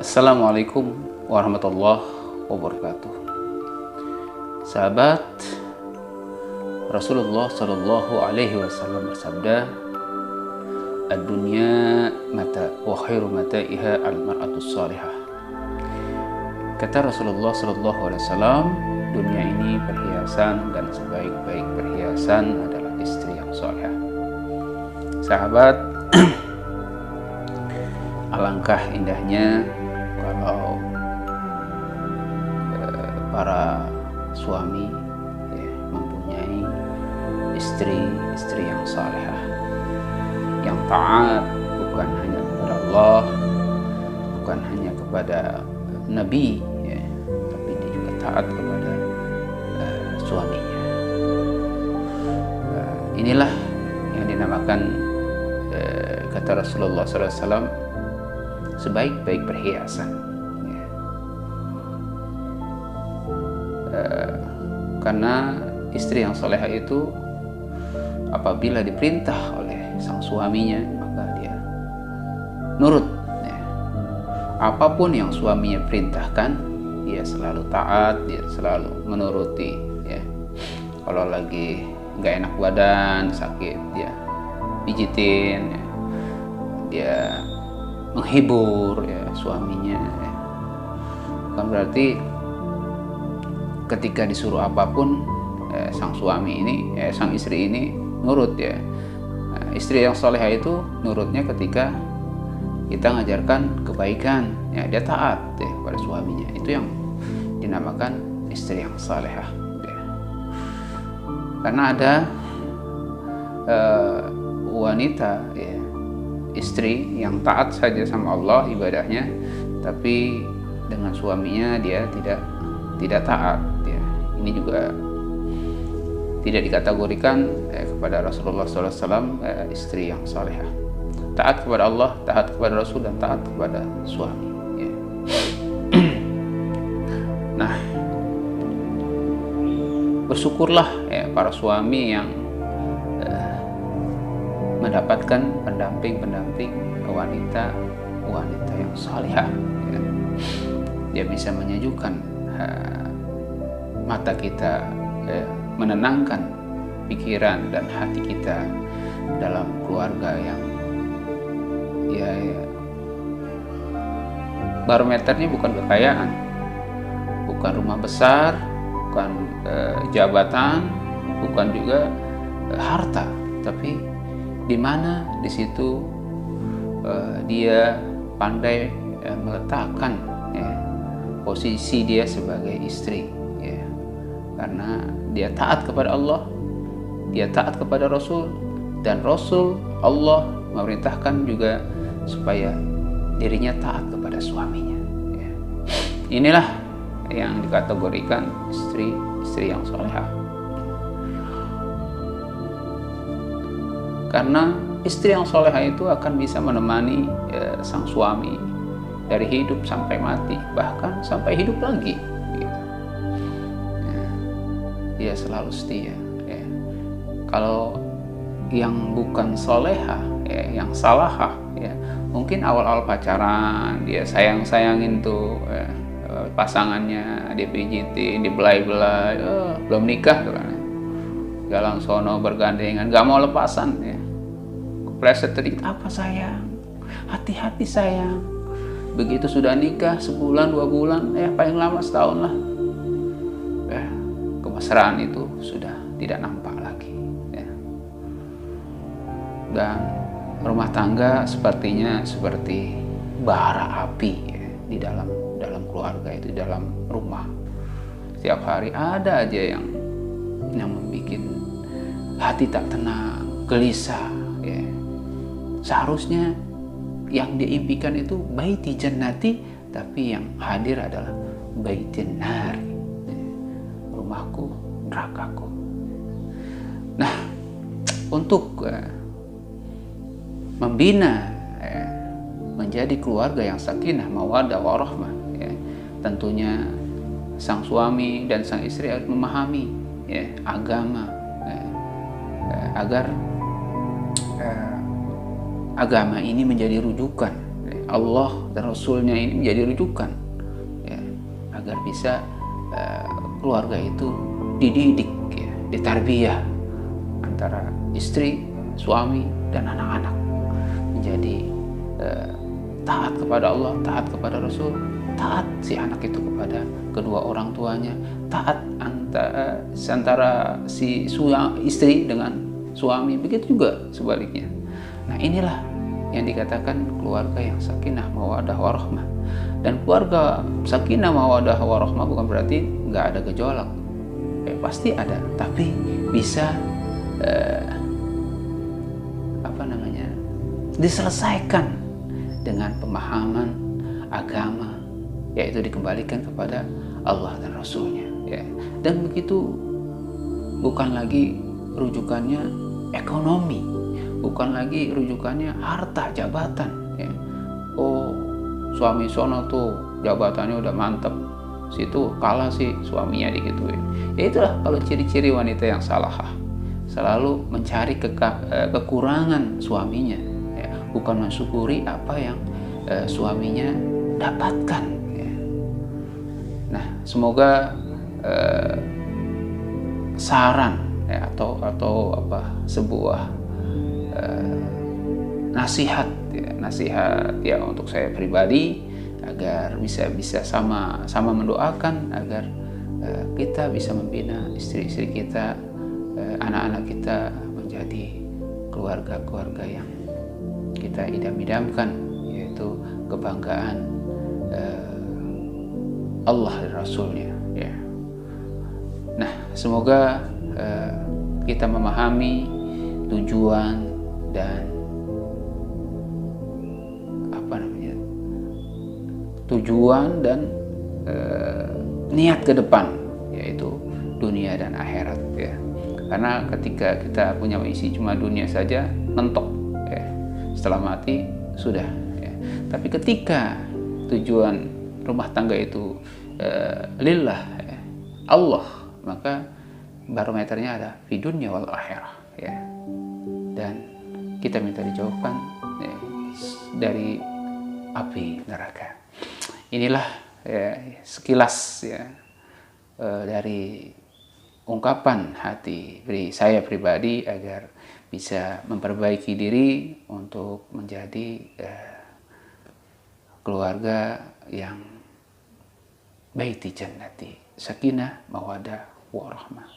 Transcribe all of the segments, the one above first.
Assalamualaikum warahmatullahi wabarakatuh. Sahabat, Rasulullah Shallallahu Alaihi Wasallam bersabda, "Ad-dunya mata wa khairu mata'iha al-mar'atus salihah." Kata Rasulullah Shallallahu Alaihi Wasallam, dunia ini perhiasan dan sebaik-baik perhiasan adalah istri yang salihah. Sahabat, alangkah indahnya kalau para suami mempunyai istri yang salihah, yang taat bukan hanya kepada Allah, bukan hanya kepada Nabi, tapi dia juga taat kepada suaminya. Inilah yang dinamakan kata Rasulullah SAW sebaik-baik perhiasan. Karena istri yang salehah itu apabila diperintah oleh sang suaminya maka dia nurut. Apapun yang suaminya perintahkan dia selalu taat, dia selalu menuruti. Kalau lagi nggak enak badan, sakit, dia pijitin, dia menghibur suaminya. Bukan berarti ketika disuruh apapun sang suami ini, sang istri ini nurut istri yang salehah itu nurutnya ketika kita ngajarkan kebaikan, dia taat kepada suaminya. Itu yang dinamakan istri yang salehah. Karena ada wanita istri yang taat saja sama Allah ibadahnya, tapi dengan suaminya dia tidak taat. Ini juga tidak dikategorikan kepada Rasulullah SAW istri yang salehah. Taat kepada Allah, taat kepada Rasul, dan taat kepada suami. Nah, bersyukurlah para suami yang mendapatkan pendamping wanita yang salihah. Dia bisa menyejukkan mata kita, menenangkan pikiran dan hati kita dalam keluarga yang barometernya bukan kekayaan, bukan rumah besar, bukan jabatan, bukan juga harta, tapi di mana di situ dia pandai meletakkan posisi dia sebagai istri, karena dia taat kepada Allah, dia taat kepada Rasul, dan Rasul Allah memerintahkan juga supaya dirinya taat kepada suaminya. Inilah yang dikategorikan istri yang salehah. Karena istri yang salehah itu akan bisa menemani sang suami dari hidup sampai mati, bahkan sampai hidup lagi. Dia selalu setia. Kalau yang bukan salehah, yang salahah, mungkin awal-awal pacaran dia sayang-sayangin tuh pasangannya, dia pijitin, dibelai-belai, belum nikah tuh kan, galang sono bergandengan, gak mau lepasan, kepleset sedikit, apa sayang, hati-hati sayang. Begitu sudah nikah sebulan 2 bulan, paling lama setahun lah, kemesraan itu sudah tidak nampak lagi. Dan rumah tangga sepertinya seperti bara api di dalam keluarga itu, di dalam rumah. Setiap hari ada aja yang membuat hati tak tenang, gelisah. Seharusnya yang diimpikan itu baiti jannati, tapi yang hadir adalah baitin nar, rumahku, nerakaku. Nah, untuk membina menjadi keluarga yang sakinah, mawaddah, warahmah, tentunya sang suami dan sang istri harus memahami agama, agar agama ini menjadi rujukan Allah dan Rasulnya ini menjadi rujukan, ya, agar bisa keluarga itu dididik, ya, ditarbiyah antara istri, suami, dan anak-anak menjadi taat kepada Allah, taat kepada Rasul, taat si anak itu kepada kedua orang tuanya, taat antara si istri dengan suami, begitu juga sebaliknya. Nah, inilah yang dikatakan keluarga yang sakinah mawaddah warahmah. Dan keluarga sakinah mawaddah warahmah bukan berarti nggak ada gejolak, pasti ada, tapi bisa diselesaikan dengan pemahaman agama, yaitu dikembalikan kepada Allah dan Rasulnya, ya. Dan begitu bukan lagi rujukannya ekonomi, bukan lagi rujukannya harta jabatan, ya. Oh, suami sono tuh jabatannya udah mantep, situ kalah sih suaminya digituin. Ya itulah kalau ciri-ciri wanita yang salahah, selalu mencari kekurangan suaminya, ya. Bukan mensyukuri apa yang suaminya dapatkan, ya. Nah, semoga saran, ya, atau sebuah nasihat ya untuk saya pribadi, agar bisa sama mendoakan agar kita bisa membina istri-istri kita, anak-anak kita menjadi keluarga-keluarga yang kita idam-idamkan, yaitu kebanggaan Allah dan Rasulnya, ya. Nah, semoga kita memahami tujuan dan niat ke depan, yaitu dunia dan akhirat, ya. Karena ketika kita punya misi cuma dunia saja, mentok, ya. Setelah mati sudah, ya. Tapi ketika tujuan rumah tangga itu lillah, ya, Allah, maka barometernya ada fi dunya wal akhirah, ya. Dan kita minta dijauhkan, ya, dari api neraka. Inilah, ya, sekilas, ya, dari ungkapan hati saya pribadi agar bisa memperbaiki diri untuk menjadi keluarga yang baiti jannati, sakinah mawaddah warahmah.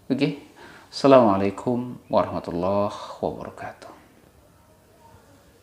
Oke. Assalamualaikum warahmatullahi wabarakatuh.